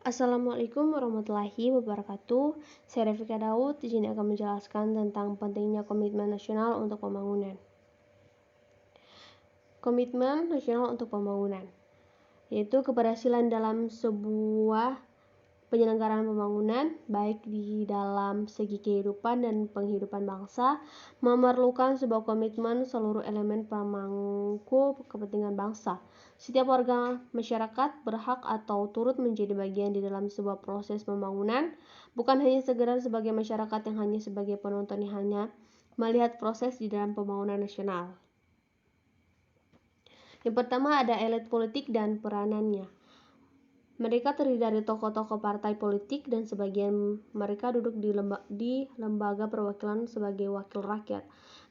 Assalamualaikum warahmatullahi wabarakatuh. Saya Rafika Daud, di sini akan menjelaskan tentang pentingnya komitmen nasional untuk pembangunan. Komitmen nasional untuk pembangunan, yaitu keberhasilan dalam sebuah penyelenggaraan pembangunan, baik di dalam segi kehidupan dan penghidupan bangsa, memerlukan sebuah komitmen seluruh elemen pemangku kepentingan bangsa. Setiap warga masyarakat berhak atau turut menjadi bagian di dalam sebuah proses pembangunan, bukan hanya sekedar sebagai masyarakat yang hanya sebagai penonton yang hanya melihat proses di dalam pembangunan nasional. Yang pertama ada elit politik dan peranannya. Mereka terdiri dari tokoh-tokoh partai politik dan sebagian mereka duduk di lembaga perwakilan sebagai wakil rakyat.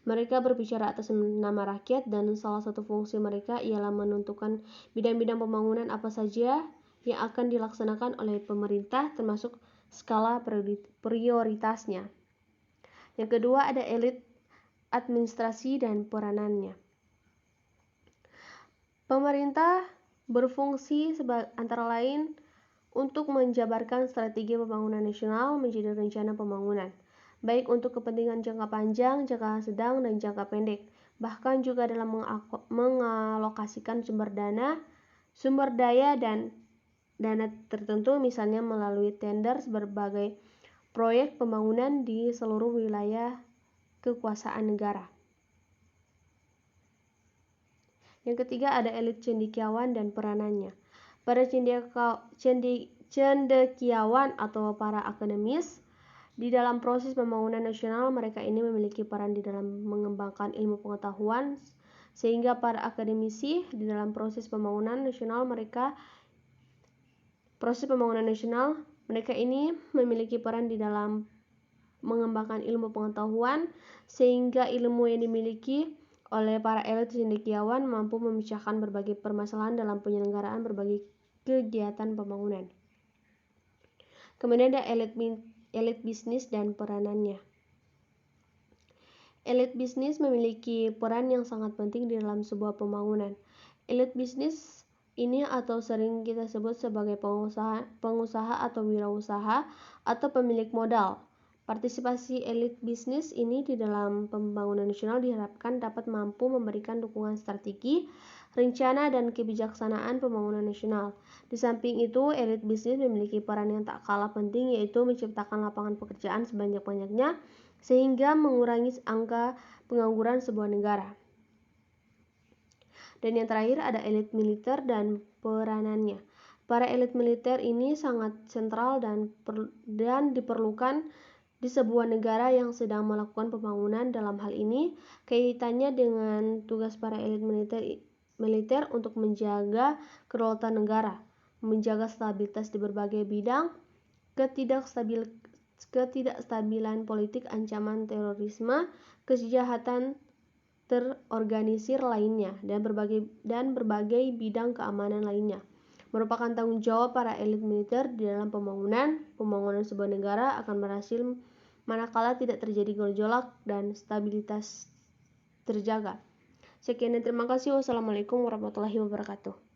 Mereka berbicara atas nama rakyat dan salah satu fungsi mereka ialah menentukan bidang-bidang pembangunan apa saja yang akan dilaksanakan oleh pemerintah termasuk skala prioritasnya. Yang kedua ada elit administrasi dan peranannya. Pemerintah berfungsi antara lain untuk menjabarkan strategi pembangunan nasional menjadi rencana pembangunan, baik untuk kepentingan jangka panjang, jangka sedang, dan jangka pendek, bahkan juga dalam mengalokasikan sumber daya dan dana tertentu, misalnya melalui tender berbagai proyek pembangunan di seluruh wilayah kekuasaan negara. Yang ketiga ada elit cendekiawan dan peranannya. Para cendekiawan atau para akademis di dalam proses pembangunan nasional, mereka ini memiliki peran di dalam mengembangkan ilmu pengetahuan, sehingga para akademisi di dalam proses pembangunan nasional mereka ini memiliki peran di dalam mengembangkan ilmu pengetahuan, sehingga ilmu yang dimiliki oleh para elit cendekiawan mampu memecahkan berbagai permasalahan dalam penyelenggaraan berbagai kegiatan pembangunan. Kemudian ada elit bisnis dan peranannya. Elit bisnis memiliki peran yang sangat penting di dalam sebuah pembangunan. Elit bisnis ini atau sering kita sebut sebagai pengusaha atau wirausaha atau pemilik modal. Partisipasi elit bisnis ini di dalam pembangunan nasional diharapkan dapat mampu memberikan dukungan strategi, rencana, dan kebijaksanaan pembangunan nasional. Di samping itu, elit bisnis memiliki peran yang tak kalah penting, yaitu menciptakan lapangan pekerjaan sebanyak-banyaknya sehingga mengurangi angka pengangguran sebuah negara. Dan yang terakhir ada elit militer dan peranannya. Para elit militer ini sangat sentral dan diperlukan di sebuah negara yang sedang melakukan pembangunan. Dalam hal ini, kaitannya dengan tugas para elit militer untuk menjaga kedaulatan negara, menjaga stabilitas di berbagai bidang, ketidakstabilan politik, ancaman terorisme, kejahatan terorganisir lainnya, dan berbagai bidang keamanan lainnya. Merupakan tanggung jawab para elit militer di dalam pembangunan sebuah negara akan berhasil manakala tidak terjadi gejolak dan stabilitas terjaga. Sekian dan terima kasih. Wassalamualaikum warahmatullahi wabarakatuh.